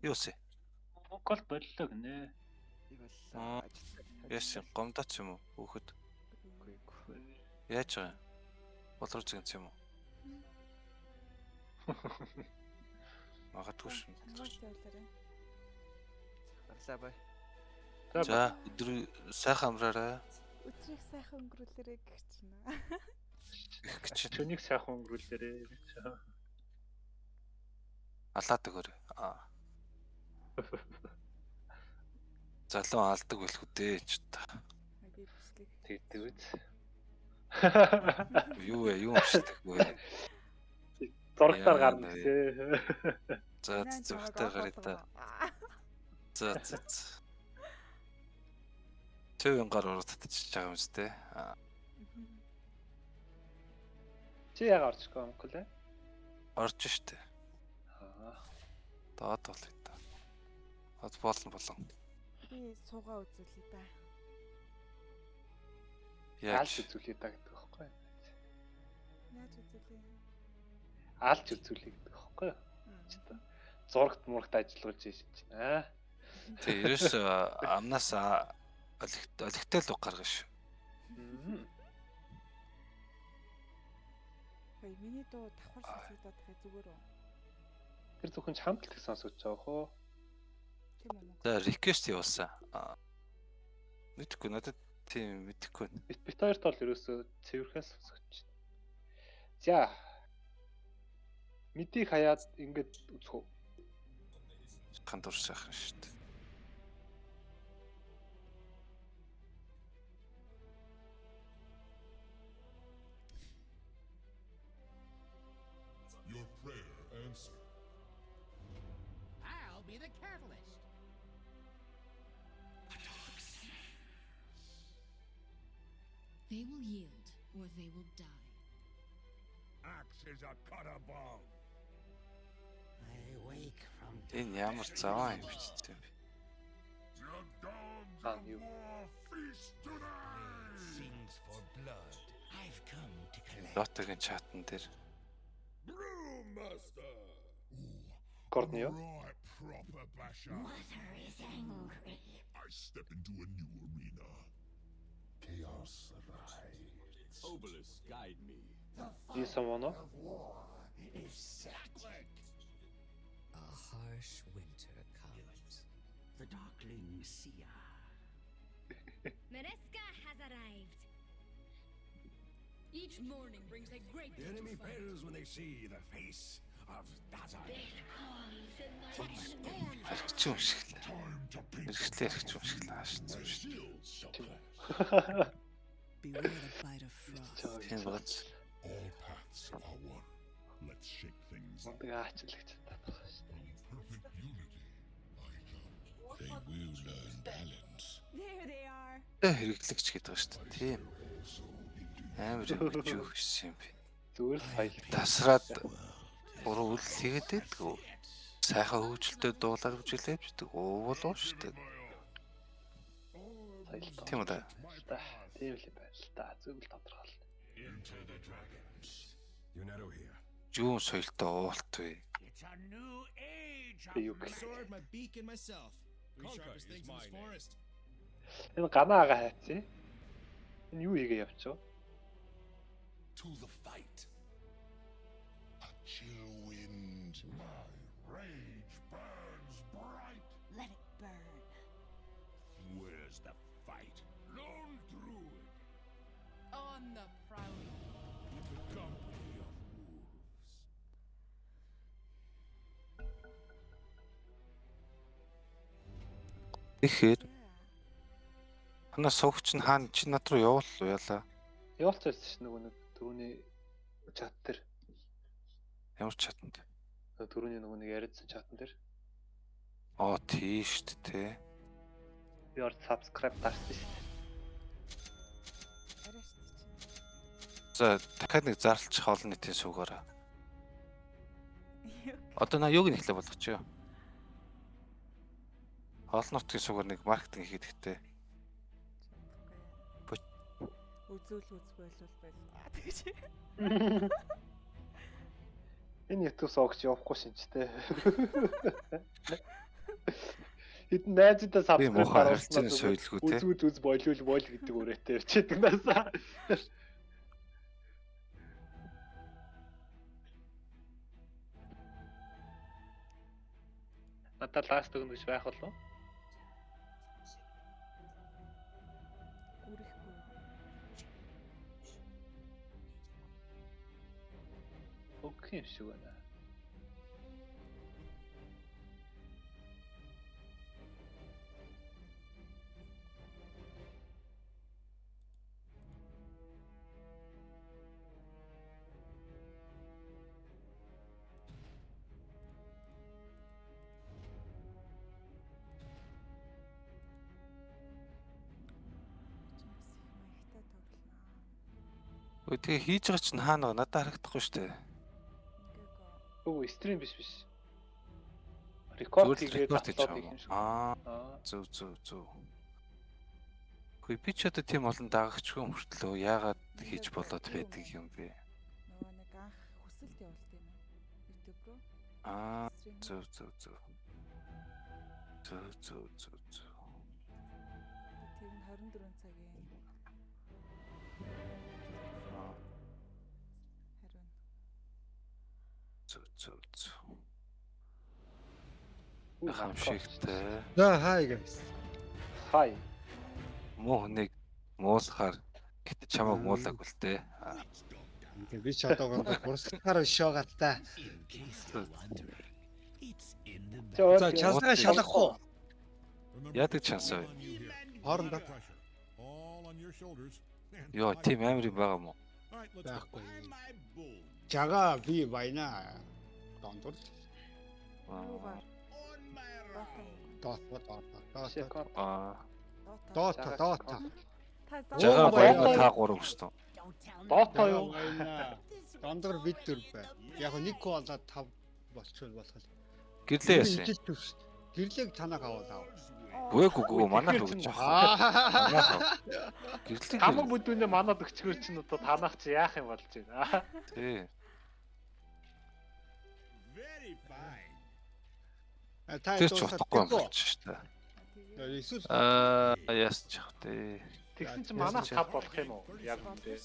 Юу вэ? Гол боллоо гинэ. Боллоо. Яс гомдоц юм уу? Хөөхөд. Яаж байгаа юм? Болор зэгэнц юм уу? Магадгүй шин. Гарлаа бай. За өдөр сайхан амраарай. Өдрийг сайхан өнгөрүүлээрэй гэх чинь. Их гэж Чөнийг сайхан өнгөрүүлээрээ. алаад өгөөрэй. Залуу алдаг байлгүй дээ ч та. Би бичлэг. Тэгдэг үз. Юу вэ? Юу амшдаг вэ? Зургатаар гарна гэсэн. За зүгтээ гараа та. За. Төвийн гар урд татчихж байгаа юм зү. Чи яагаад орчихгүй юм бэ? Орж штэ. Доод бол та. Од болон. Би суугаа үзүүлээ да. Алж Яаж үзүүлээ да гэдэг байхгүй юу? Яаж үзүүлээ? Алж үзүүлээ гэдэг байхгүй юу? Зурагт мурагт ажиллуулж ийж чинь. тэг ерөөс амнаас олигтой л гаргана шүү. Хөөе, миний дуу давхар сонсогдоод байгаа зүгээр үү? Тэр зөвхөн чамд л сонсож байгаа хөө. Тийм үү? За request явуулсан. Мэдхгүй надад тийм мэдхгүй. Бит хоёрт бол ерөөсөө цэвэрхээс сонсогдож байна. За. Мэдийг хаяад ингэж үзэх үү? Хан дурсайхан шүү дээ. Your prayer answered. I'll be the catalyst. They will yield, or they will die. Axe is a cut above. I wake from Энэ ямар заваа юм бэ? The dogs Ah, of you. war feast tonight. sings for blood. I've come to collect. Дотогийн чатан дээр Brewmaster. Кордны юу? Right, proper basher. Mother is angry. I step into a new arena. Chaos rides. Obelisk, guide me. Ий самоно. A harsh winter comes. The darkling Sia. Mereska has arrived. Each morning brings a great The enemy fails when they see the face of Dazai. хэрэгч юм шиг л. Time to pick Хэрэгчлээ хэрэгч юм шиг л ааш. my shields shall crack. Beware the bite of frost. Тийм бац. All paths are one. Let's shake things up. Мундаг аачлагдчих таах шүү дээ. In perfect unity, I come. They will learn balance. There they are. Хэрэглэгч гэдэг байгаа шүү дээ. Тийм. Also indeed. Амар юм юу хийсэн юм бэ? Зүгээр л сая. Тасраад буруу үйл хийгээд байдгүй. Сайхан хөвгөлтэй дуулаад үжилээ бичдэг. Уулуу шүү дээ. Сая. Тийм үү да. Тийм л байна л та. Зөв л тодорхойл. Into the dragons. Yunero here. Юун соёлтой уулт вэ? It's a new age of You- my Sword, my beak, and myself. Three sharpest things in this forest. Энэ ганаа ага хайцсан. Энэ юу хийгээ явчих вэ? To the fight. A chill wind. My rage burns bright. Let it burn. Where's the fight? Lone druid. On the prowl. With the company of wolves. Тэгэхээр ханаа суугч нь хаана чи над руу явууллаа яла. Явуулчихсан шүү нөгөө нэг түрүүний чат дээр. Ямар чатанд. Түрүүний нөгөө нэг яриадсан чатан дээр. Тийш дээ. Би орд subscribe дарсан шүү дээ. Арай шүү дээ. За дахиад нэг зарлчих олон нийтийн суугаараа. Одоо на юуг нэхлээ болгоч юу? Олон нутгийн суугаар нэг маркетинг хийхэд ихтэй. Үзүүл үзгүй л байл. Тэгэж. Энэ YouTube согч явахгүй шинжтэй. Хэдэн найзуудаа Би сабскрайб муухай харуулснаа харилцааны соёлгүй те. үз болиул гэдэг үрээтэй явчихдаг наасаа. Надад ласт өгнө гэж байх болов уу? Үрэхгүй. Өгөх юм шиг байна. Маягтай тоглоно. Өө тэгээ хийж байгаа чинь хаана байгаа надад харагдахгүй шүү дээ. Ингээго. Үгүй стрим биш. Рекорд Зүгээр хийгээд рекорд хийж аплод байгаа хийх юм. юм шиг. Аа, Аа. зөв. Хөөе би ч одоо тийм олон дагагчгүй мөртлөө яагаад хийж болоод байдаг юм бэ? Нөгөө нэг анх хүсэлт явуулт юм уу? YouTube руу. Аа, Стрим. зөв. Тэр нь 24 цагийн. Аа, Харин зөв. Үгүй Хамшигтай. За хай guys. Хай. Муу хүнийг муулахаар гэтээ чамайг муулаагүй л дээ. Ингээ би ч одоогоор бурсгахаар шоогал та. In case you're wondering, it's in the За чансаа шалгахгүй. Яадаг чанс вэ? Хоорондоо All on your shoulders. Йоо, тийм амир юм байгаа мó. All right, let's go. байхгүй. Жага би байна. Дондор. юугаар Дота. Секунд. Аа, Дота. Та жага Оо, баяна баяна. та гурав шүү дээ. Доото юу? Дондор бид дөрв бай. Яг нэг болоод 5 болчихвол болох. Гэрлээ яасан. Гэрлэг танаа аваад. Гүйгүү манайх өгч байгаа. Гэрлээ. Хамаг бүдүүнээ манад өгчгөр чинь одоо танах чи яах юм болж байна. Тий. Very fine. Та Тэр ч утгагүй юм болж шүү дээ. Эсвэл Яас ч яах вэ? Тэгсэн чинь манах тав болох юм уу? Яг үнтэй.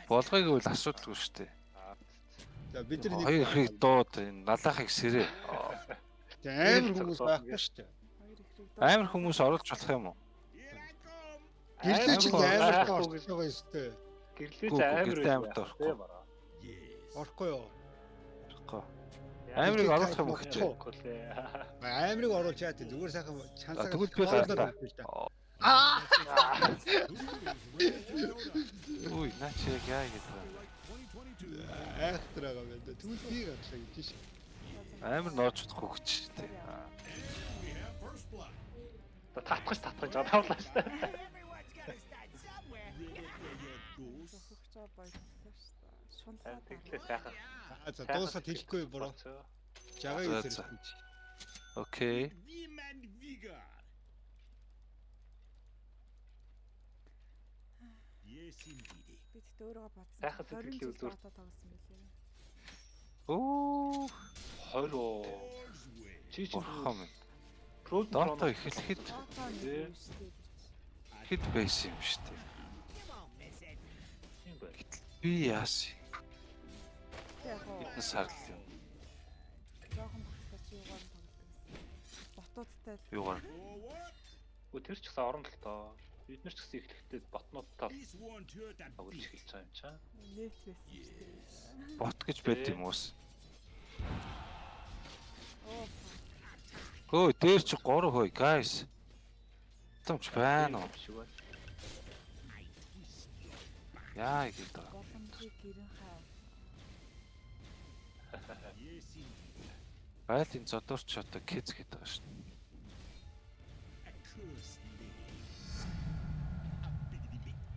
Болгоёг бол асуудалгүй шүү дээ. за бид нар нэг Хоёр ихийг дууд энэ налахыг сэрээ. амар хүмүүс байхгүй шүү дээ. Амар хүмүүс оруулж болох юм уу? Гэрлэг ч Амар амар байхгүй орж гэж. байгаа юм шүү дээ. Гэрлээ Гүү, ч амар гэрлээ байх. амар дөрөхгүй. Тэ бараа. Орохгүй юу? Амирыг оруулах юм уу гэж. Амирыг оруулж яа тий зүгээр сайхан чансаа. Тэгвэл би гартаа. Үй, наач яг яа гэдэг. Айхтрага байна. Тэгвэл би гарлаа гэж шээ. Амар нооч чадахгүй гэж тий. Татгаж жадавлаа шүү дээ. Шунлаа. Тэглээ сайхан. За дуусаад хэлэхгүй буруу. Жагаа За, хийх. Окей. Vim and vigor. Yes, indeed. Би тэгтээ өөрөө бодсон. Сайхан 20 сэтгэлийн жил үзүүр. Dota тоглосон байлээ. Оо, 20. All's way. Чи чи бурхан минь. Pro Дото эхлэхэд Dota нэг Тий. юу шүү дээ. хэд байсан юм шүү дээ. юм бэ? Би яасан? Яг гоо Бидний сарлал юм. жоохон багтаж юугаар нь тоглодог гэсэн. Ботуудтай л Юугаар? Өө тэр ч гэсэн орон л тоо. Бид нар ч гэсэн эхлэхдээ ботнуудтай This won't hurt a тоглож bit. эхэлж байгаа юм чаа. нээлт байсан шүү дээ. Бот гэж байд юм уус. Оо. Өө, дээр чи 3 хөөе, guys. Томч байна уу? Шиг байна. Яа гэдэг. Боломжийг гэрэн хаа. Yes, indeed. Байлын зодорч одоо киз гэдэг байгаа шүү дээ. A cursed lady.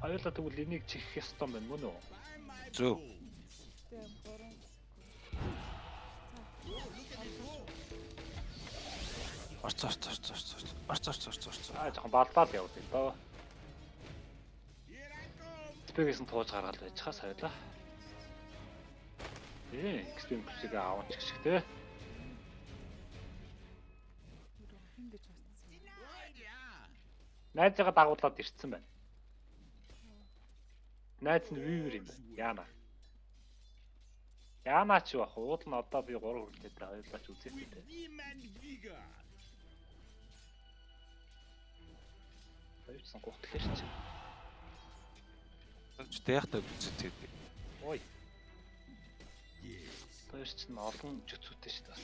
Аюулаа тэгвэл энийг чихэх ёстой юм байна мөн үү? By my Зөв. bones. Тэ 3 Орц. Аа жоохон балбаад явдаг доо. Here I come. Спэгээс нь тууж гаргаад байж хаа сайлаа. XP-ийг авах шиг те. хинд гэж бодсон. Найзыгаа дагуулад ирсэн байна. Найз нь вивер юм байна. Яана. Яана ч байх. Уул нь одоо би 3 хүнтэй хоёулаа ч үзээтэй. Хоёрсан гутглэр чи. Ч дэхтэй үздэг. Ой. Хоёр ч н олон жүцүүтэй шүү дээ.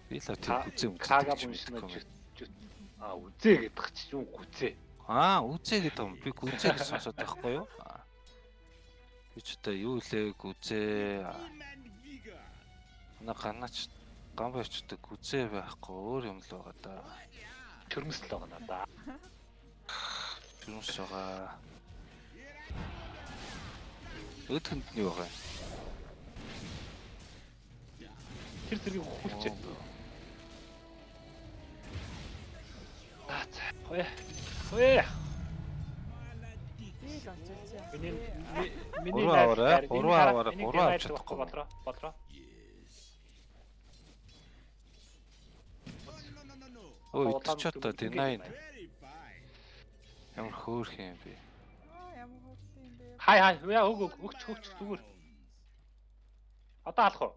Би л тэр үзээ юм. Кага бүншнэ үзээ гэдэг чи юу гүзээ. Үзээ гэдэг юм. Би үзээ гэж сонсоод байхгүй юу? Би ч одоо юу лээ үзээ. Ганач гамбайчдаг үзээ байхгүй өөр юм л байгаа да. Төрмөс л байгаа надаа. Төрмөс байгаа. Өдгөнд нь юу байгаа? Тэр зэргийг хөвчээ. Хөөе. Би л очиж яа. Миний ураа авч чадахгүй. бодроо. Ой, ч одоо динай. Ямар хөөх юм бэ? Ямар хөөрхөн юм бэ? Хай яа өгч зүгээр. Одоо алах уу?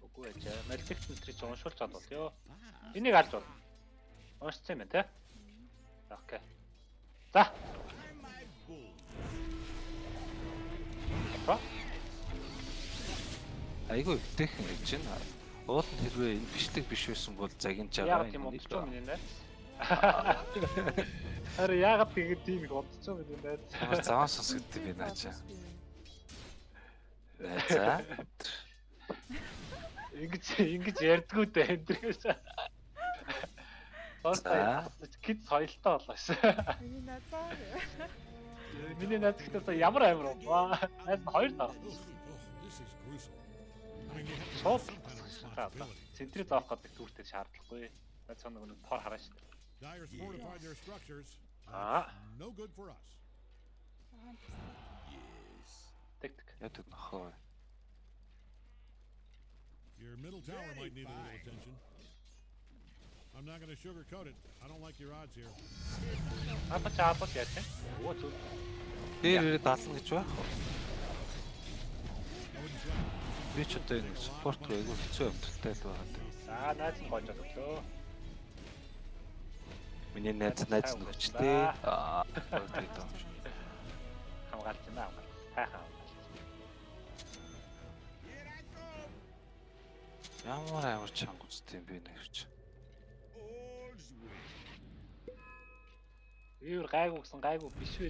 Үгүй ээ. Мэлбэгт нэтрийг уншуулж чадвал ёо. Энийг алж бол. Уншсан юм те. Окей. За. Айгүй өвтэйхэн гэж байна. Уул нь хэрвээ энэ бичлэг биш байсан бол загинж байгаа. Яагаад тийм удаж юм бэ? Харин яагаад тэгээд тийм их удаж юм бэ? Ямар заван сус гэдэг би наачаа. За. Ингэж ярьдгүү дээ эндрээс. Тоостой кид соёлтой болоо ш. Миний назаа. Миний над гэхдээ ямар амир уу? Найз нь хоёр таа. This is gruesome. I mean, you have to Шууд responsibility. центрээ заах гэдэг түүртэй шаардлагагүй. Найз цаа нэг тоор хараа ш. Dyer's fortified their structures. No good for us. Тэг. Яд нөхөө. Your middle tower might need a little attention. I'm not going to sugarcoat it. I don't like your odds here. Апач яах вэ? Оо зү. Тэр даална гэж байна. I wouldn't sweat it. Би ч одоо энэ спорт руу айгүй хэцүү амталтай л байгаа. За найз нь гойж өглөө. Миний найз нөхчтэй. Хамгаалж байна. Тайхан. Ямар чангуцтай юм бэ нэрч. Юу гайгүй биш вэ?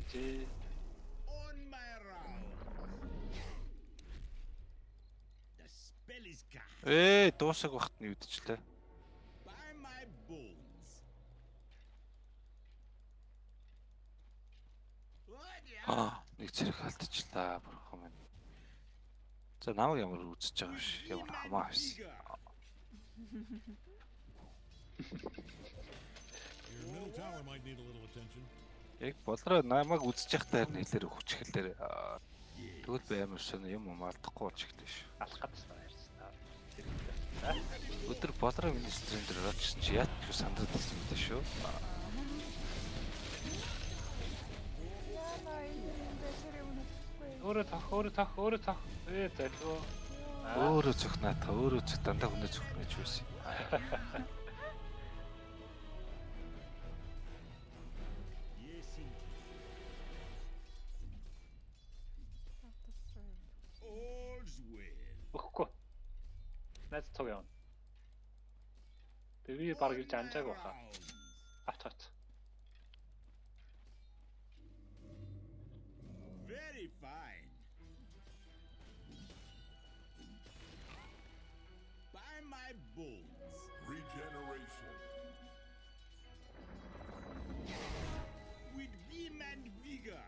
On my round. The spell is cast Дуусах багт нь үдчихлээ. by my bones. Нэг зэрэг алдчихлаа бурхан минь. За намайг ямар үзэж байгаа биш. Ямар хамаа биш. Your middle tower might need a little attention. Яг болроо намайг үзэж байхдаа харин хэлээр өгч эхэллээр. Тэгвэл би амар сони юм алдахгүй болж эхэллээ шүү. Алах гэдэг байна. Өдөр болроо миний стрим дээр очсон чи яат гэж сандраад байсан юм даа шүү. Яна энэ дэшрээ үнэхгүй. Өөрөө тах. Залуу. Өөрөө зөвхнаа та өөрөө зөв дандаа хүнээ зөвхнө гэж байсан. All's well. Өгөхгүй. Найз цог явна. Би баг ирж анжааг баха. Авч. Very fine. By my bones. Regeneration. With vim and vigor.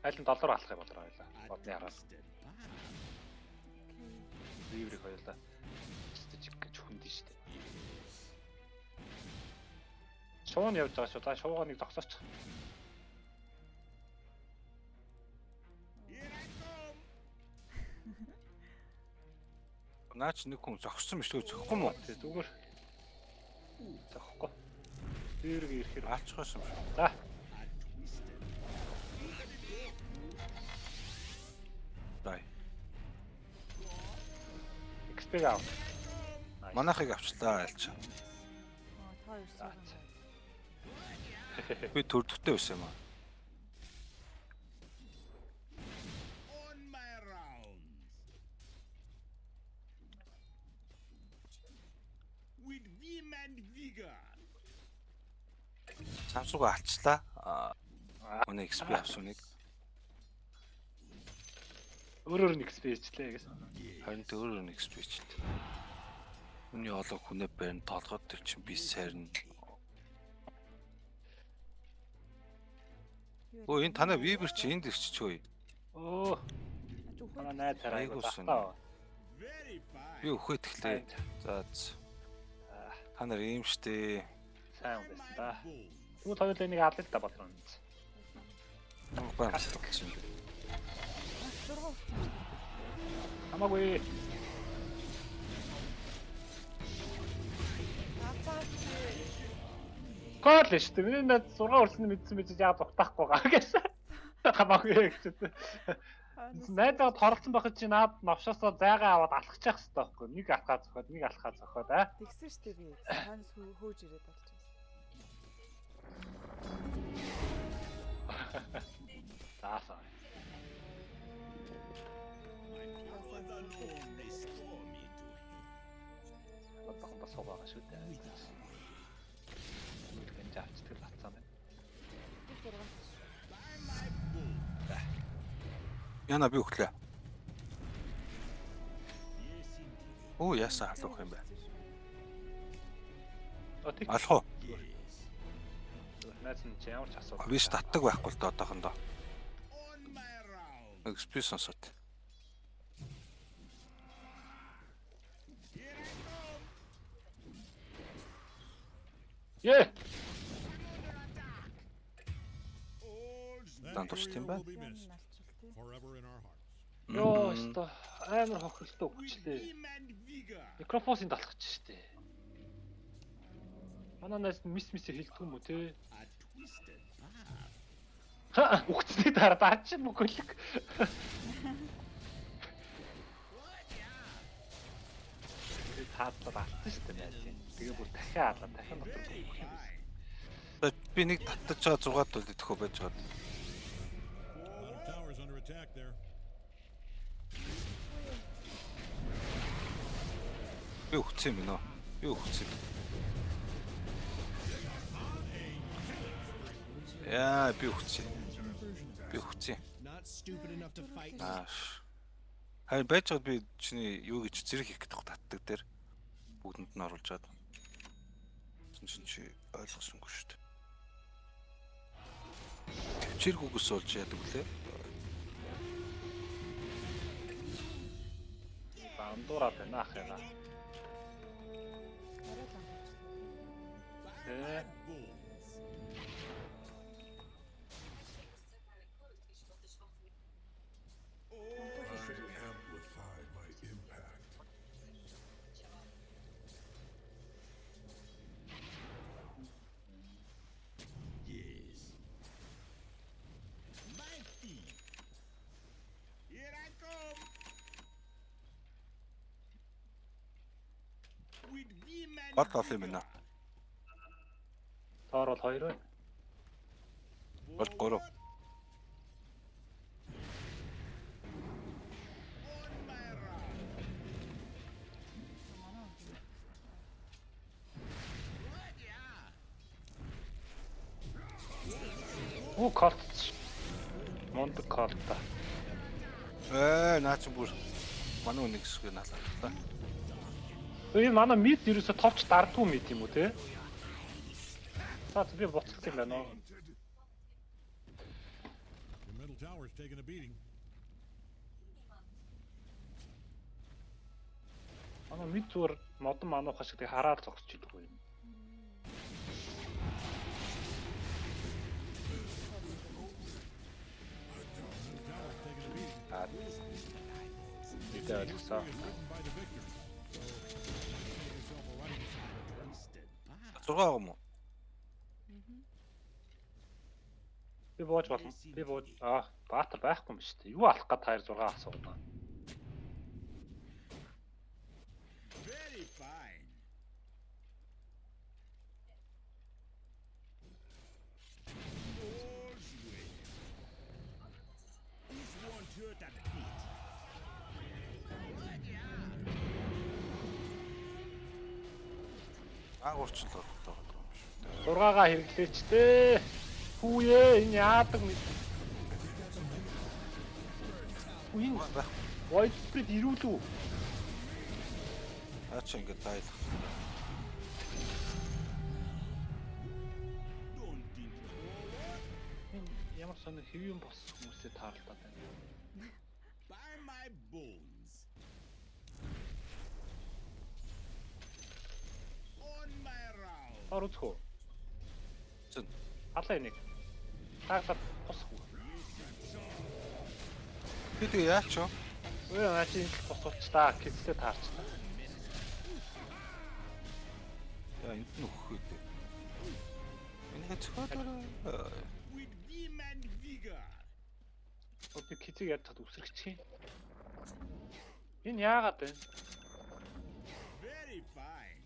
Аль нь $7 алах юм болоо хоёлаа. Бодны хараад. Step back. Риврийг хоёлаа. Стичик гэж хүнд нь штэ. Шуун явж байгаа шүү. За шуугаа нэг зогсооч. Here I come. Наач нэг хүн зогссон биш үү? Зөхгүй мүү? Тэг зүгээр. Захгүй. Дээргээ ирэхээр Алчхаас юм шиг. за. Дай. XP гав. Манайхыг авчлаа альч. Та ирсэн. Би төрдөгтэй байсан юм аа. On my rounds. With vim and vigor. Самсууг алчлаа. Өнөө XP авсан нэг. Өөрөөр нь XP хийчлээ гэсэн. Харин өөр нэг XP хийлээ. Үний олог хүнээ барин толгойд төр чинь би сайрна. Өө энэ танаа Weaver чи энд ирчихгүй. Оо. Манай найз тарайг Айгуу багтаа. Very fine. Би өхөд эхлэе. За. Та нар ийм штэ. Сайн байсан да. Тэгвэл хоёулаа нэг аль л да бодлоо. Баамс болсон юм. Хамаагүй. Гол л шүү дээ. Миний над 6 өрсөн мэдсэн байж яа дутаахгүй байгаа гэсэн. Хамаагүй гэж. Найдаа торлцсон байхад чи наад навшаасаа зайгаа аваад алхачих хэрэгтэй байхгүй. Нэг алхаа зөхөд, нэг алхаа зөхөд аа. Тэгсэн шүү дээ би. Ханс хөөж ирээд болж байсан. Заасаа. Was alone they store me to hate. Одоохондоо суугаа шүү дээ. Гэнж авчдаг бацсан байна. Яна би өглөө. Оо ясаа алах юм бэ? Отик. Алах уу? Найз нь ямар ч асуудал. Би ч татдаг байхгүй л доо одоохондоо. On my round. XP сонсоод. Е. That Don't touch area him, will bud. be missed forever in our hearts. Йоо, өстө амар хохиролтой өгчлээ. Vim and vigor. Микрофосын талхаж штэ. Манай найз мис хэлдэг юм уу те? A twisted Ха, үгцний дараа даач мөгөлөг. Би таацлаа алдсан штэ найз. Тэгээ бүр дахиад алаа, дахин дотор өгөх юм. Би нэг татаж байгаа 6 тул идэхөө байж байгаа. A lot of towers under attack there. Би өгцөн юм нөө. Би өгцөн. Яа, би өгцөн. Би өгцөн. Not stupid enough to fight. Ааш. Харин байж байгаад би чиний юу гэж зэрэг хийх гэдэг татдаг дээр бүгдэнд нь оруулж чад. Чи ойлгосонгүй шүү дээ. Чирг үгс болж яадаг үлээ. Андуураад байна ах яа. Тэ. Amplify my impact. Yes. Mighty. Here I come. With vim and Бат олон юм байна. Тоор бол 2 байна. Бол 3. Оо колт. Мондөг колт та. Наач бүр манай нэг хэсгийг налаа. Энэ манай мид ерөөсө товч дардгүй мид юм уу те? За би боцох юм байна уу? Your middle tower's taking a beating. Манай мид зүгээр модон манууха шиг тэг хараад зогсож идэггүй юм. Tower's taking a beating. Мэдээ ойлгосоо. Written by the victor. yourself a writing assignment. 6 байгаа юм уу? Би бууж болно. Би бууж баатар байхгүй юм шүү дээ. Юу алах гээд таяр 6 асууна. Very fine. All's well. This won't hurt a bit. Агуурчлал боллоо гэдэг юм шүү. 6-гаа хэрэглээч дээ. Хүүе энэ яадаг мэд. Үин Байх. widespread ирүүлүү. Наа чи ингээд дайлах. Don't think forward. Ямар сони хэвэн бос хүмүүсээ таарлаад байна. By my bones. On my round. Ор үзхөө. Зэн. Алаа энийг. Таагсаа босхгүй. Би тэгээ яач вэ? Өө наачи босуулчлаа. Кидсээ таарчлаа. Яа энд нь өгөх үү? Энэ хэцүү. With vim and vigor. Өдөр кидсийг яаж чад үсрэгч юм. Энэ яагаад вэ? Very fine.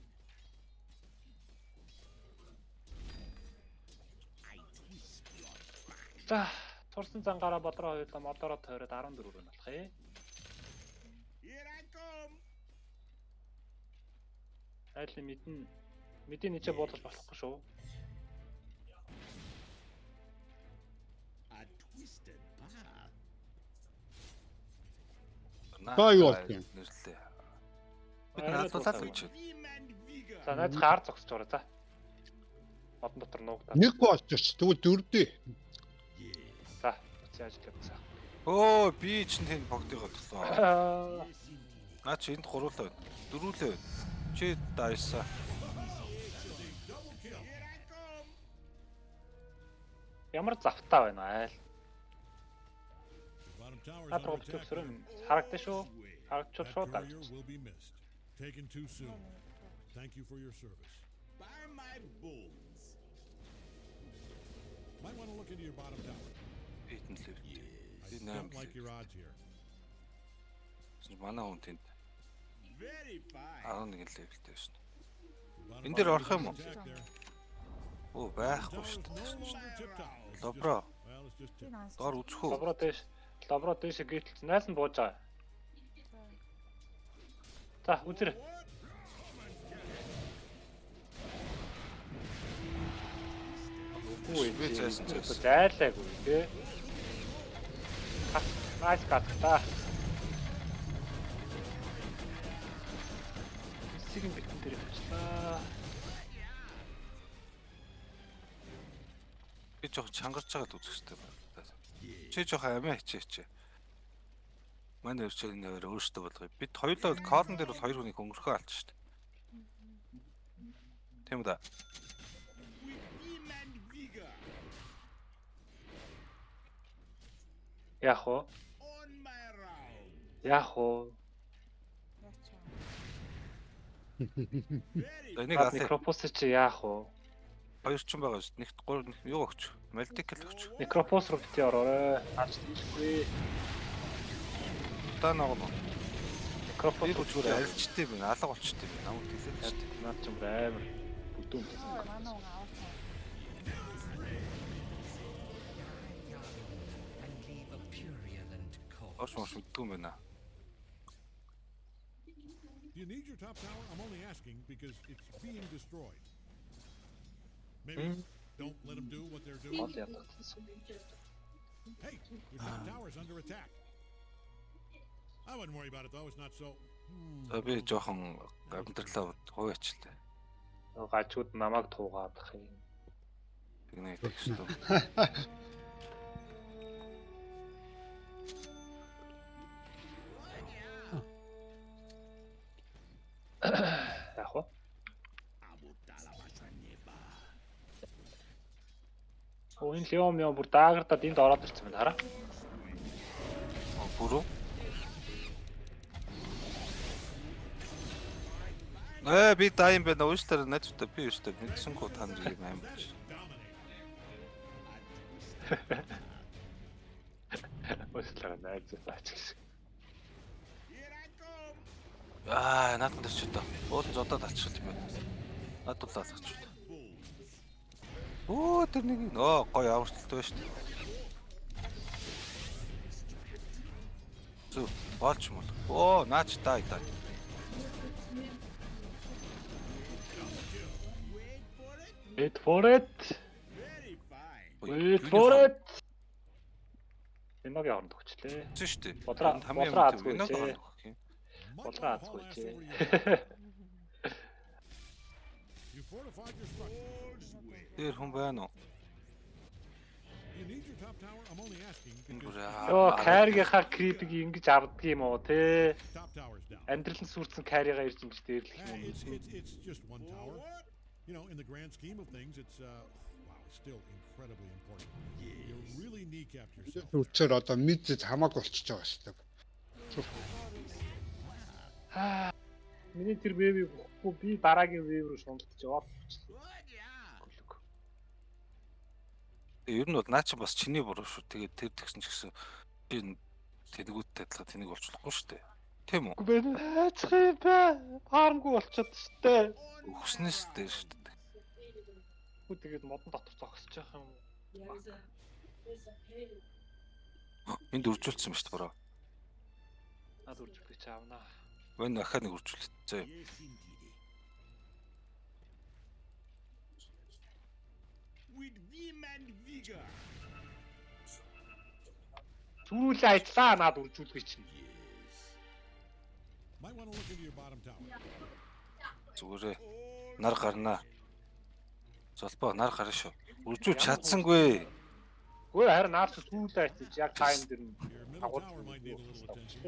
I twist your back. За, турсан зангаараа бодроо хоёулаа модороо тойроод 14 рүү болох юм. Here I come. Айлын мэдэн ничээ буудаж болохгүй шүү. A twisted path. Та юу болчих юм? Нэрлээ. Бид наадуулаад гэж. Vim and vigor. За, найз хаар зогсож байгаа за. Модон дотор нуугдаа. Нэг болчих. Тэгвэл 4 дээ. За, яаж хэлээ. Өө би чинь тэнд богдыг бодлоо. Аа, Наа чи энд гуруулаа байна. Дөрүүлээ байна. Чи дайсаа. Here I come. ямар завтаа байна айл. Bottom tower's Наад under руу attack битүүсрэн there. харагдсан шүү. Харагдчихвол That шууд courier дарж. will be missed. Taken too soon. Thank you for your service. By my bones. Might want to look into your bottom tower. Эдэн лээ. I Би don't 8 like your odds here. Манай хүн тэнд Very fine. 11 левелтэй байна. Bottom Энд дээр tower орох is юм уу? under attack there. Өө Bottom байхгүй tower is шүү no дээ. longer tip top. It's Добро. just- Well, it's just Би tip. наанс. Доор үзэхүү. Лобро дэш гítэлц найс нь бууж байгаа. За, үзэр. Үгүй Би зайсан зайсан. зайлаагүй тий. Найс кат та. Сигэн битэн дээр явчлаа. Би жоох чангарч байгаа л үзэх хэрэгтэй байна. Чи жоох амиа хичээч. Манай өрчөг нээр өөртөө болгоё. Бид хоёулаа колон дээр бол 2 хүнийг өнгөрөхөө алж штт. Тийм үү? Vim and vigor. Яах вэ? On my round. Яах вэ? Яачаа. Very За нэг Наад аль микропос чи яах вэ? хоёр ч юм байгаа шүү. Нэгт 3 юу өгч. Малтикл өгч. Микропос руу бити ороорой. Аач тийхгүй. Та нэг нь. Микропос Би зүгээр арилчтай байна. Алга болчтой байна. Намайг хэлээд шүү. наад ч юм амар бүдүүн. Ой, манай уу аваад. and leave a purulent corpse. Орч мош мэдгүй юм байна. Do you need your top tower? I'm only asking because it's being destroyed. Maybe don't let them do what they're doing. Гол ядаг. Hey, your top tower's under attack. I wouldn't worry about it though. It's not so. За би жоохон амьдралаа хуваачлаа. Гажууд намайг туугаад ах юм. Тэгнэ тэгсэн. Яах вэ? Оо энэ Леом яа бүр даагардаад энд ороод ирсэн байна хараа. Бүрөө. Би даим байна. Уушлаар найзтай би өстэй мэдсэнгүү та нар юм аим гэж. Уушлаа найзтай ч гэсэн. Надад ч одоо. Уулын зодод алчихсан юм байна. Надад л алчихсан. Тэр нэг гоё авралттай байна шүү дээ. Зү болж мол. Наач дай. Wait for it. Энийг яард өгчлээ. Зү шүү дээ. Бодроо хамгийн азгүй нэг чи. авах юм. Бодроо азгүй чи. You fortified your structure. Тэр хүн байна уу? You need your top tower. I'm only asking because Йоо, кайргийнхаа крипийг ингэж авдаг юм уу те? top tower's down. Амьдрал нь сүрдсэн кайригаа ирж ингэж дээрлэх юм уу? It's just one tower. You know, in the grand scheme of things, it's still incredibly important. You really kneecapped yourself. Үлчээр одоо мэдээд хамаагүй болчихж байгаа шүү дээ. Миний тэр вэвийг өгөхгүй би дараагийн вэв рүү шундаж яваад. Ер нь бол наа чи бас чиний буруу шүү. Тэгээд тэр тэгсэн ч гэсэн би тэнгүүттэй адилхан тэнийг олчлохгүй шүү дээ. Тийм үү? Үгүй байна. Аачих юм ба. Фармгүй болчиход шүү дээ. Өснөс дээ шүү дээ. Үгүй тэгээд модон дотор зогсож байгаа юм. Энд үржүүлсэн ба шүү дээ буруу. Наад үржүүлэх чи аавна. Вэн ахаа нэг үржүүлээ. За. Сүүл айдлаа наад үржүүлэх чинь. Might want to look into your bottom tower. Зүгээрээ нар гарнаа. Золбоо нар гарна шүү. Үржүүл чадсангүй. Үгүй харин наарч сүүл айчих яг тайм дээр нь Your middle агуул. tower might need a little attention.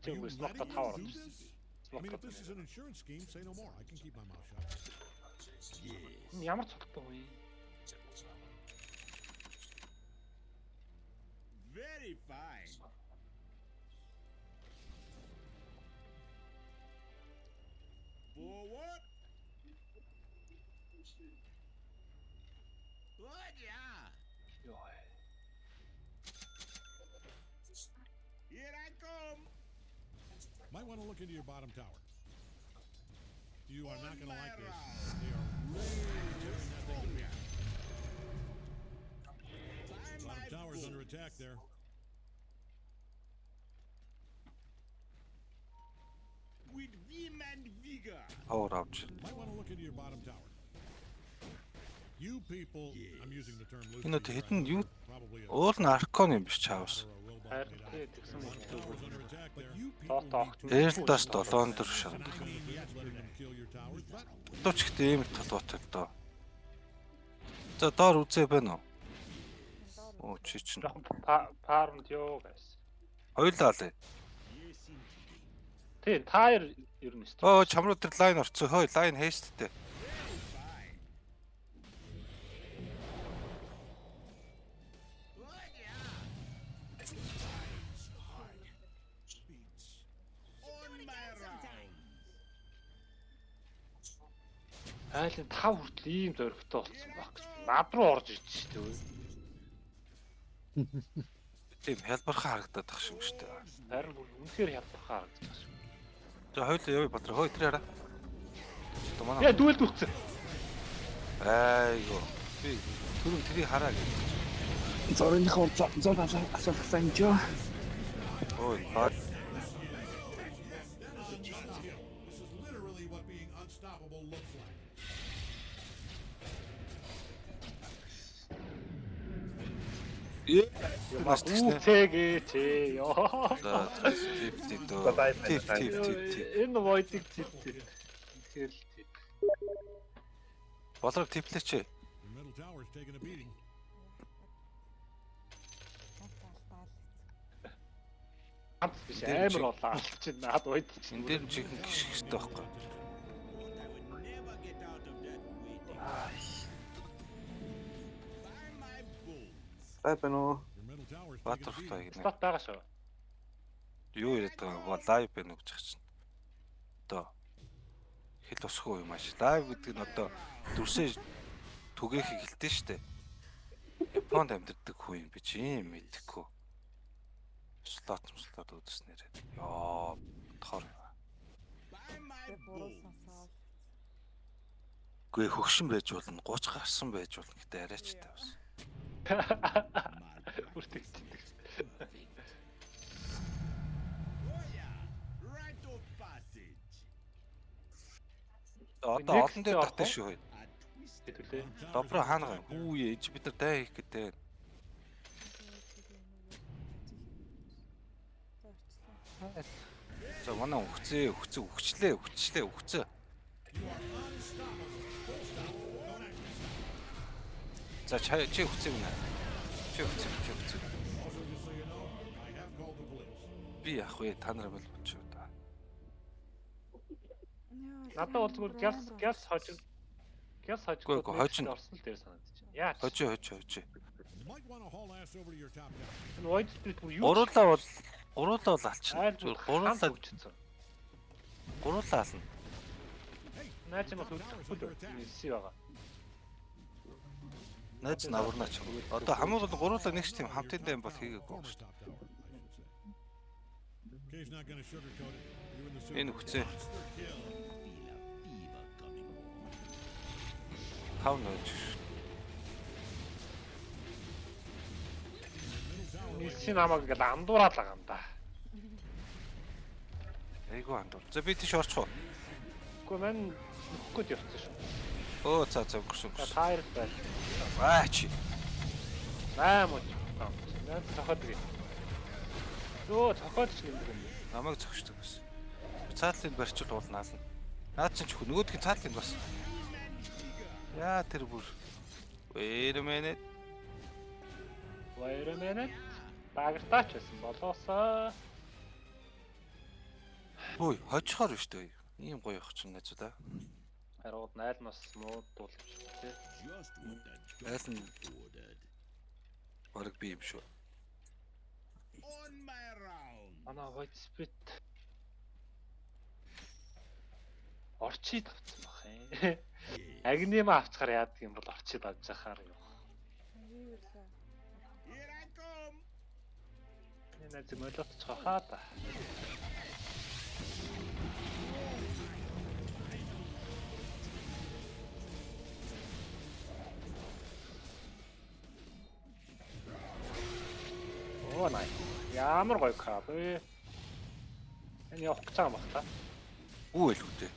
Чи үгүй слотто тавар. Do this? I mean, if this is an insurance scheme, say no more. I can keep my mouth shut. Ямар цогтой вэ? Very fine. Forward. Good, yeah. Йоо. Here I come. Might want to look into your bottom tower. You are not going to like this. They are really tearing that thing to pieces. Bottom tower's under attack there. With vim and vigor. Хавар авч. Might want to look into your bottom tower. You people, I'm using the term loosely. Энэ одоо хэдэн юу Probably a уул нь аркон юм биш чаавс. Харин тэгсэн юм. tower's under attack there. Тоотоо. Эрдас 7 дөр шат. Letting them kill your towers. But Тууч ихтэй ийм толгойтой л доо. За доор үзээ байна уу? Чи чинь Фармд ёо байсан. хоёулаа л. Тий, тайр ер нь шүү. Чамруу тэр лайн орцсон. Лайн хээсттэй. On my round. Айлын 5 хүртэл ийм зөрөгтэй болсон баг. Над руу орж ирж шүү дээ. Тийм хялбархан харагдаад тах шиг шүү дээ. Харин үнэхээр хялбархан харагдаж байна. За хоёулаа явъя бодроо. Тэр хараа. Томоо. Яа дүүлд үтсэн. Айгоо. Би түрүүн тэрийг хараа гэж. Зорынхоо зон асуулсан юм жоо. Ой. this is literally what being unstoppable looks like. Үцээгээ чи ёо. За тип дөө. Тип. Энэ войдик тип. Тэгэхээр тип. Болор типлээч. Your middle tower's taking a beating. Ганц биш амар болоо. Чи наад войд чи. Энд дээр чихэн гიშх хэрэгтэй байхгүй. I will never get out of that way. By my bulls. Your middle tower's taking a Butterfly beating. гэнэ. Стат байгаа шүү. Юу яриад байгаа вэ? Лайв байна уу гэж чинь. Одоо хэл усгүй юм ааш. Лайв гэдэг нь одоо дүрсээ түгээхийг хэлдэг штэ. Японд амьдардаг хүн юм би чи юм мэдэхгүй. Слот үзснээр. Яа, тохор. Тэгээ буруу сонсоод. Гүй хөгшин байж болно, 30 гарсан байж болно гэдэг арайчтай бас. Үртэгчдэг. Rite of passage. Одоо олон дээр татсан шүү. Хэдүүлээ. Добро хаана гав? Хүү ээж бид нар дай хийх гэдэг. За манай өгчлээ. За чи өгцөө гэнэ. Чи өгцөө. Би яах вэ? Та нар бол ч юу та. Надад бол зүгээр гялс хожиг. Гүг хожин орсон л дээр санагдаж байна. Яа. хожи. You might want to haul ass over to your top tower. Энэ void spirit бүр юу? Гуруулаа бол алчна. Зүгээр Гуруулаа хүчсэн. ална. Наач юм бол үлдэхгүй байгаа. Найз наварнаач. Одоо хамаг бол гуруулаа нэг ч тийм хамтын дэм бол хийгээгүй Former шүү. top tower, I should say. Kay's not gonna sugarcoat it. You in the suit. Энэ хүчээ Feel a fever coming on. 5 нойж. Нисийн намайг ингээд андуураад байгаа юм да. Айгу андур. За би тийш орчих уу? Үгүй мань нөхгүй явчихсан шүү. Өө за өнгөрсөн. Тайр байл. Аач. 8 уу. Наад цохоод гээ. Өө цохоод ч нэмдэг юм. Намайг зогшдог байсан. Цаатлын барьчил уулнаална. Наад чинь ч нөгөөдхийн цаатлын бас. Яа тэр бүр. Wait a minute. Багтаач байсан болоосоо. Ой, хожихоор биш дээ. Ийм гоё явах чинь найзуудаа. Харууд найлнаас муудуулж тий. Just what the Найз нь ordered. бараг би юм шүү. On my round. Манай void spirit орчид авсан бах юм. Агнима авчихаар яадаг юм бол орчид авч яхаар юу. Here I come. Энэ зэмэлт цохаа та. Оо най. Ямар гоё кап вэ? Энэ явах гэж байгаа юм бах та. Үгүй л үгүй.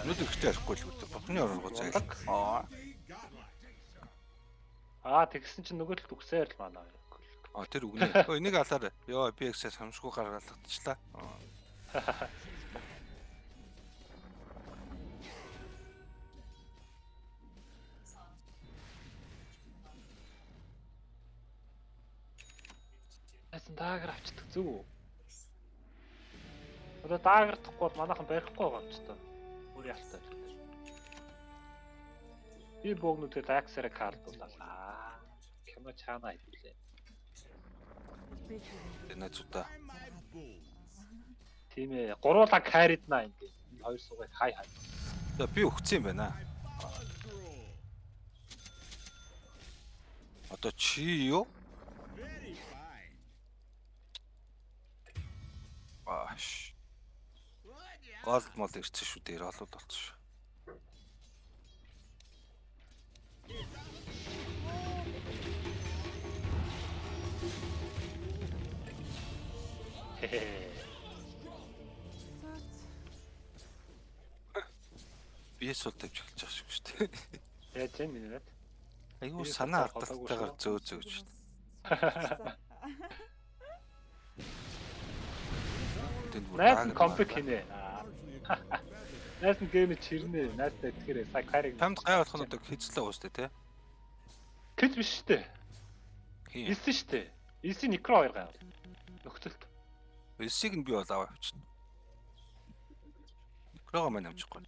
Өнөөдөр ихтэй ярихгүй л үгүй. Бохны орнгоо заяа. Тэгсэн чинь нөгөө талд үгсээр л манаа. Тэр үгнэ. Энийг алаарай. Йоо би эксээс хамшгүй гаргалгачлаа. Эсэн даагар авчдаг зүг үү? Одоо даагардахгүй бол манайхан барихгүй байгаа юм ч та. Өөр ялтай. Би богнуудад аксера картуулаа. Кино чаана хийлээ. Найзуудаа. Тийм ээ. Гуруула каридна юм би. Хоёр суугаад хай. За би өгцөн юм байна. Одоо чи юу? Very fine. Ааш. Гол мол ирсэн шүү дээр олол болсон шүү. Би сул тавьж эхэлж байгаа шүү дээ. Яаж юм бэ? Айгуу санаа алдалтайгаар зөөж шүү дээ. Найс нь компик хийнэ. Найс нь гейм чирнэ. Найс тэгэхээр сакариг. Тамд гай болох нь одоо хийцлээ уустай тий. Кэж биш штэ. Хин. Исэн штэ. Исэн некро 2 гай. Нөхцөлт. Эсийг нь би бол аваа авчихна. Крого маань амжихгүй.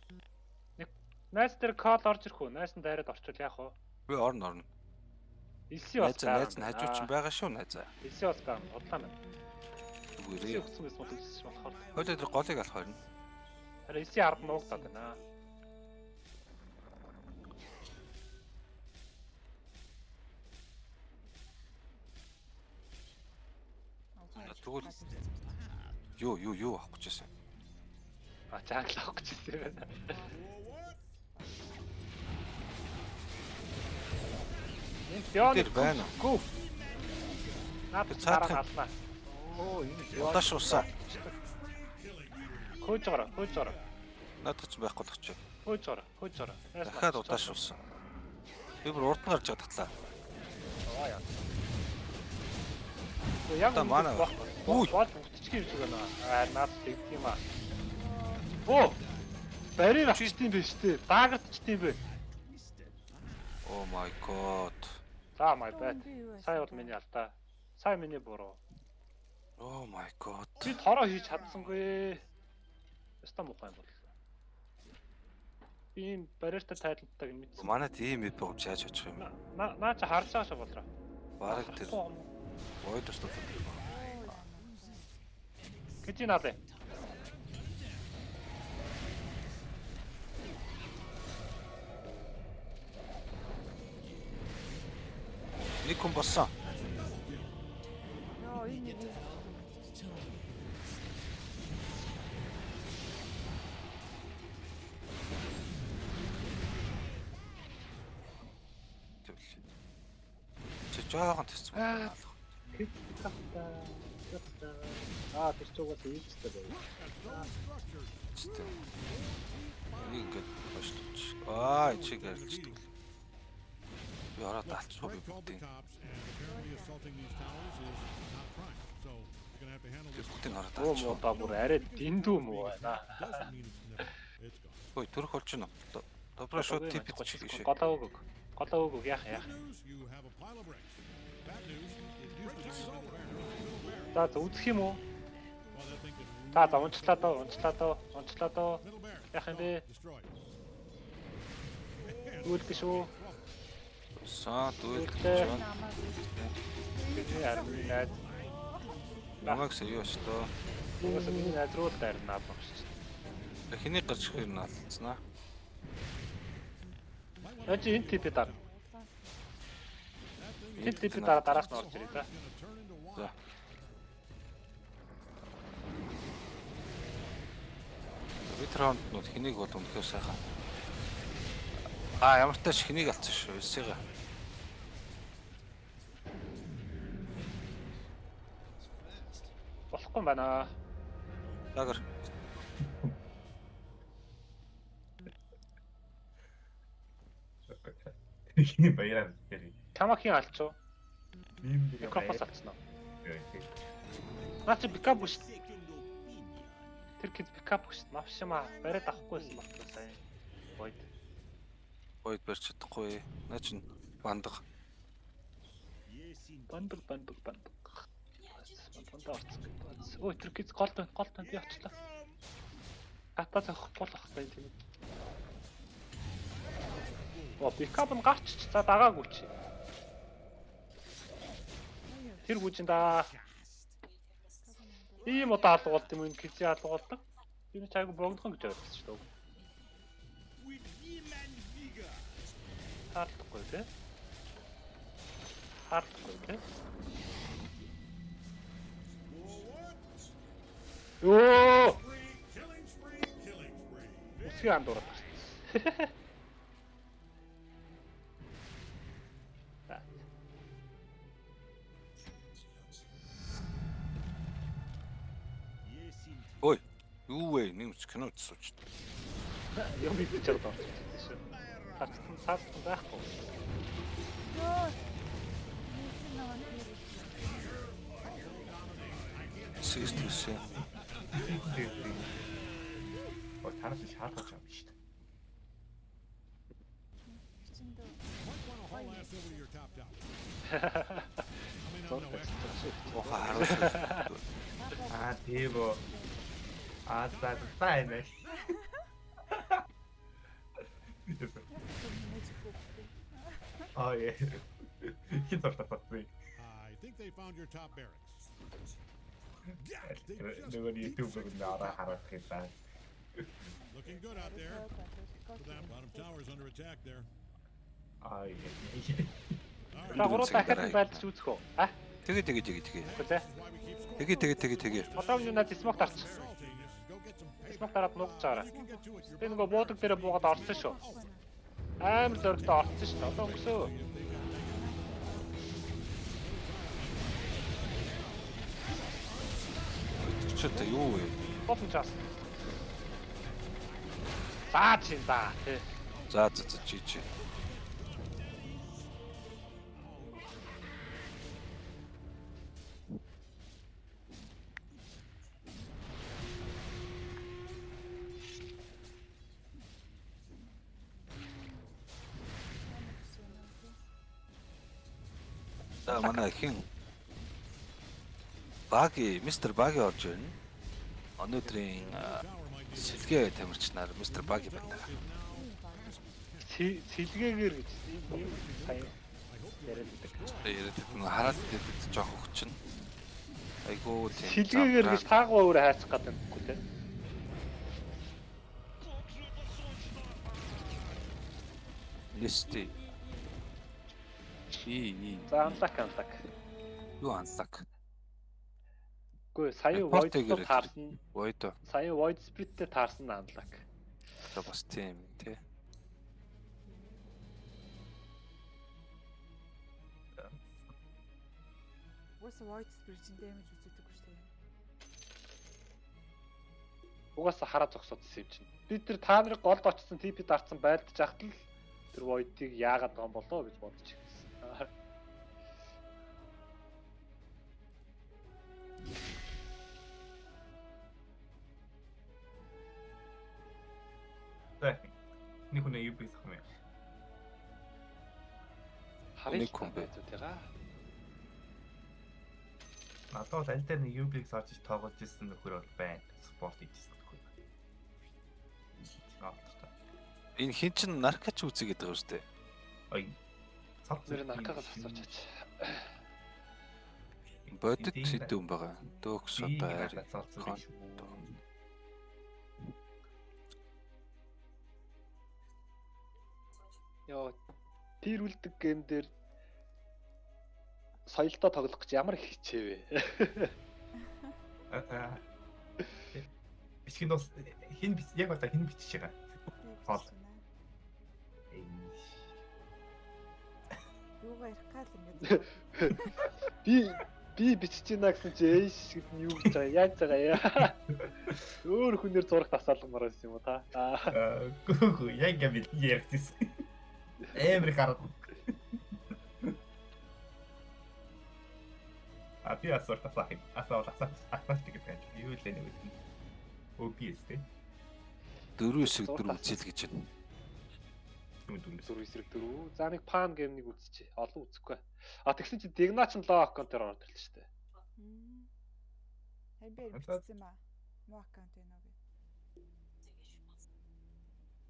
Найс дээр код орж ирэх үү? Найс нь дайраад орчвол яах вэ? Би орно. Исэн бас Найз нь хажууч байгаа шүү найзаа. Исэн бас байгаа. Бодлоо мэн. Үгээрээ. Өгсөн байсан бол исэн болохоор. Хойлоо тэр голыг алах хорно. Реси ард нуугдаад байна. Тэгвэл юу авах гэж байсан. А чаглал авах гэж байна. Тэр байна. Гүү. Наад цаатах юм. аллаа. Оо энэ Удаш усаа. хөөж гараа. Надад ч байхгүй л очив. Хөөж гараа. Дахиад удаш усаа. Би бүр урд нь гарч байгаа татлаа. Аа яа. Яг Та манай. Үй, бол бүтчих юм шиг байна. Наад тэгт юм аа. Оо. Барин авчдсан биш үү? Даагдчихдээ бэ. Oh my god. За my bad. Сая бол миний алдаа. Сая миний буруу. Oh my god. Би тороо хийж чадсангүй. Ястаа муухай юм бол. Би энэ барьертай тайлбартайг мэдсэн. Манайд ийм эп өгч яаж очих юм бэ? Наа чи харж байгаа шээ болроо. Бараг тэр ойд тусдаа. Гэж наадэ. Нэг хүн боссон. Йоо энэ нэг Чи жоохон тэсцэн байна. Тэр ч угаас ийцтэй байв. Тэсцэн. Ингээд башлууч. Чи гэрэлждэг. Би ороод алцгүй би Called the бүгдийг. cops, and apparently assaulting these towers is not crime. So you're gonna have to handle this. Бүгдийг ороод Оо алцгүй. муу та бүр арай дэндүү муу байна. Doesn't mean it's never. It's gone. Ой, төрөх болж байна. Добро шууд тип хийчих шиг. Голоо өгөг яах. Good news, you have a pile of bricks. Bad news, it used to be a middle bear. За үзэх юм уу? Well, that thing can За унчлаа доо. middle bear. Яах юм бэ? Destroyed. Үлдэх шүү. Саа дүүл гэж байна. намайг Бидний армын найз. Намайг сэвээ өстөө. Угаас миний найз руу дайрнаад багш. Хэний гарч ирэх нь алдснаа. Яа чи энэ типээ дараа. Энэ типээ дараас нь орж ирээ да. За. Би траунд нүд хэнийг бол үнэхээр сайхан. Ямар ч тааш хэнийг алдсан шүү. Эсэгээ. Болохгүй юм байна. Лагер. Хин баяраа гэрээ. Тамахийн алчуу. Ийм Микрофон салцсан уу? Наа чи бикап биш. Тэр кид бикап биш. Навшима бариад авахгүйсэн багтаа сайн. Бойд. Ойд барьж чадахгүй. Наа чин бандах. Бандг. Бандаа орцсон. Ой тэр кид гол тань би очлаа. Гатаа зах гол ахтай тийм. Оо бикап нь гарч ч за дагаагүй чи. Тэр хүчин да. Ийм удаа алгуулт юм энэ кизи алгуулдаг. Энэ чайг богдхон гэж ойлгосон шүү дээ. Хаалтгүй тий. Йоо! Killing spree. Үсгийн андуураад байна. Ой, юу вэ? Нэг кино үзсүүч. Юм би ч чаддаг шүү. Цаасан байхгүй. ёо нийсэн нэг Сэгстэйсэн. Танаас шаардаж байгаа юм шүү дээ. хичэндээ Might want to haul ass over to your top tower. I mean, I'm no expert. Охоо харуулсан. Тийм үү. За байна. Яа. Хин тартахгүй. I think they found your top barracks. Yeah, they just Нөгөө YouTube-ыг нэраа харах юм байна. Looking good out there. For them, bottom tower's under attack there. Аа яа. All right. За гурав дахиад байлдаж үзэх үү? А? Тэгээ. Үгүй ээ. Тэгээ. Одоогийн юунаас смок тарч. Salting us. Go get some paper. Смок тараад нуугч чаараа. You can get to it. You're Би нөгөө буудаг дээр буугаад орсон шүү. Амар зөрөгтэй орсон шүү. Одоо өнгөсөө. Чөтө юу вэ? Бодсон чаас. За чи за тий. За чи. За манай хин Баги, мистер Баги орж ирнэ. Өнөөдрийн сэлгээ тамирч нар мистер Баги байна. Сэлгээгээр гэж юм сайн яриад байдаг. Тэгээд хараад идэх жоох өгчин. Айгуу тийм. Сэлгээгээр гэж таагаа өөрөө хайцах гэдэг юм те. Листи. За анлак. Юу анлак? Үгүй сая Report void хийгээрэй. таарсан. Void. Сая void split-тэй таарсан анлак. За бас тийм тий. Угаасаа void spirit-ийн damage үзүүлдэггүй шүү дээ. Угаасаа хараа зогсоодсэн юм чинь. Би тэр та нарыг голд очсон TP дарцсан байлдаж ахт л тэр void-ийг яагаад байгаа юм болоо гэж бодож ирсэн. За. Нэг хүн юу бийсах юм бэ? Харин хүн бэ? байгаа. Надад бол аль дээр нэг юбиг сорж тоглож ирсэн нөхөр бол байна. Спорт хийжсэн нөхөр. Энэ хин чин наркач үзье гэдэг юм шүү дээ. Ой. Нэр наркагаас асууж чаач. Бодит сэдв юм байгаа. Дөөкс байр. Яа, тэр үлдэг гейм дээр соёлтой тоглох гэж ямар их хичээвэ. Бичгийн дус хин яг одоо хин бичиж байгаа. Хоол. Юугаа ярих гал ингээд. Би бичиж байна гэсэн чи эйш гэд нь юу гэж байгаа яаж байгаа яа. Өөр хүнээр зураг тасаалмаар байсан юм уу та? Гүү яг юм ярьчихсан. Эмэр гараад. Би асуулт асуух гэж байна. Юу л нэг үү? OBS тэ. 4-4 үзэл гэж байна. Зүр эсрэг дөрөв. За нэг пан геймнийг үзчихье. Олон үзэхгүй. Тэгсэн чи Dignaч нь лоо аккаунтаар ороод ирлээ шүү дээ. Хайбэр бичсэн ба. Муу аккаунт байна уу гэ.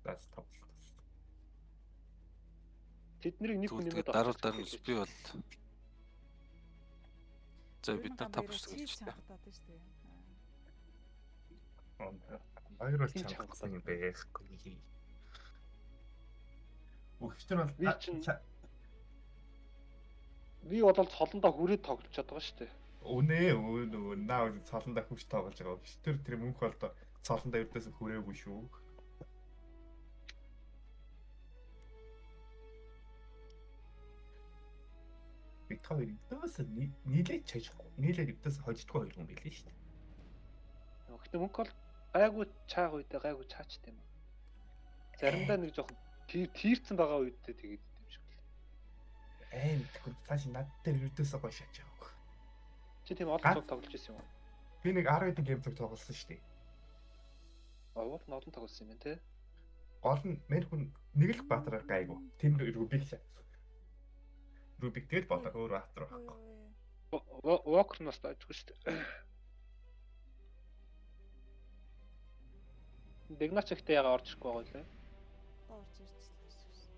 That's top. Тэднийг нэг хүн нэмээд даруул би бол за бид нар тав шүү дээ. Баярал чангасан юм байхгүй. Өчтөр бол би бодол цолондоо хүрээд тоглож чадгаа шүү дээ. Өнөө наа цолондоо хүрч тоглож байгаа. Өчтөр тэр мөнх бол цолондоо өрдөөс хүрээгүй шүү. Битcoin дэвс нийлээд чажихгүй. Нийлээд дэвс хождгүй хоёр хүн байлээ шүү дээ. Гэхдээ мөнх бол гайгүй чааг үедээ гайгүй чаачтай юм. Заримдаа нэг жоохон тийрцэн байгаа үедээ тэгээд юм шиг л. Тэгэхээр цааш над дээр өрдөөсөө гоё шааж байгаа. Чи тийм олон цог тоглож ирсэн юм уу? Би нэг 10 хэдэн гейм цог тоглосон шүү дээ. Өөр нь олон тоглосон юм байна те. Гол нь мэн хүн нэг л баатараар гайгүй. Тим рубик шаа. Рубик тэгэл болоо өөр баатар байхгүй. Walker нас таажгүй шүү дээ. Dignaч ихтэй яга орж ирэхгүй байгаа лээ. Орж ирчихсэн.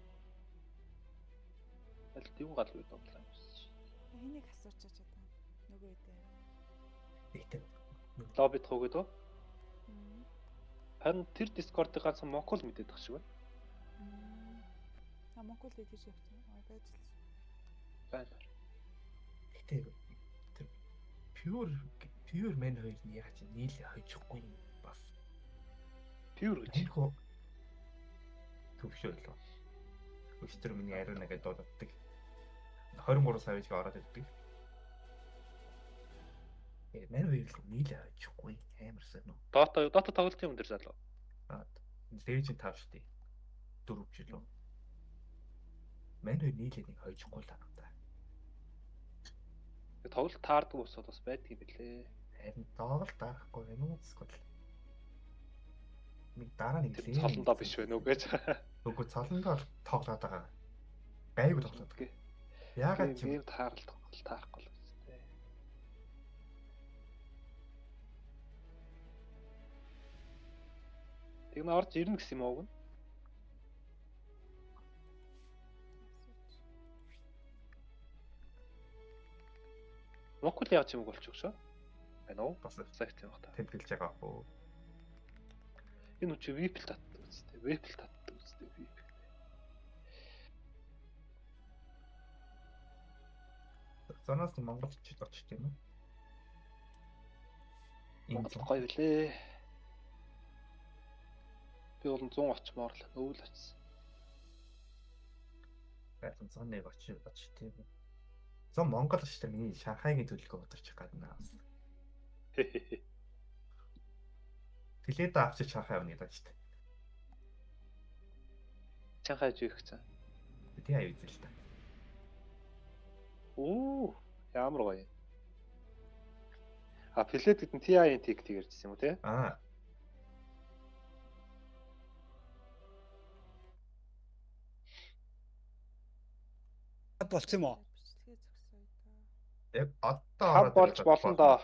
Аль тийм гал үед тоглоо юм шиг. Хэнийг асуучаач одоо. Нөгөө үедээ. Ихтэй. Лоббит хөөгээд үү? Харин тэр Discord-ыг ганцхан Монгол мэдээд тах шиг байна. Монгол хийж явсан. Байж л. Байна. Гэтэ тэр pure мен хоёр нь яаж нийлээ хожихгүй юм бас. Pure гэж. Энэ хөө төвшөөлөө. Өчтөр миний ариуна гэдэг дууддаг. 23 сая ороод ирдэг. Мен хоёр л нийлээ хожихгүй амар сайн уу. Dota тоглолт юм дээр залуу. Legend 5 штий. 4 жилөө. Мен хоёр нийлээ нэг хожихгүй л анаа. Тоглолт таардаг усууд бас байдаг юм билээ. Харин доогол дарахгүй байна уу эсвэл нэг дараа нэг Тэр цолондоо биш байна уу гэж. Үгүй цолондоо тоглоод байгаа. Гайгүй тоглоод. Яагаад ч юм таарахгүй л үстэй. Тэг н орж ирнэ гэсэн юм уу гэн? Монгол явж юм болчих шүү. Байна уу? бас Цагт юм хата. тэмдэглэж байгаа боо. Энэ үчи Weeple татдаг үстэй. Weeple татдаг үстэй. Weeple. Занаас нь монголч очиж тийм үү? Монгол гоё билээ. Би бол 100 очмоор л өвөл очсон. Байтан 101 очиж тийм үү? Зам Монгол ч тийм миний Шанхайгийн төлөвлөгөө удирчих гадна. Тэлээд авчиж Шанхай авны даа ч тийм. Шанхай жих гэсэн. Би аяа үзэл та. Оо, ямар гоё. А Плед гэдэг нь TI-ийн тиг ярьжсэн юм уу те? Аа. Болцсон юм уу? Бичлэгээ зөксөй да. Яг одоо Хав болж болно доо.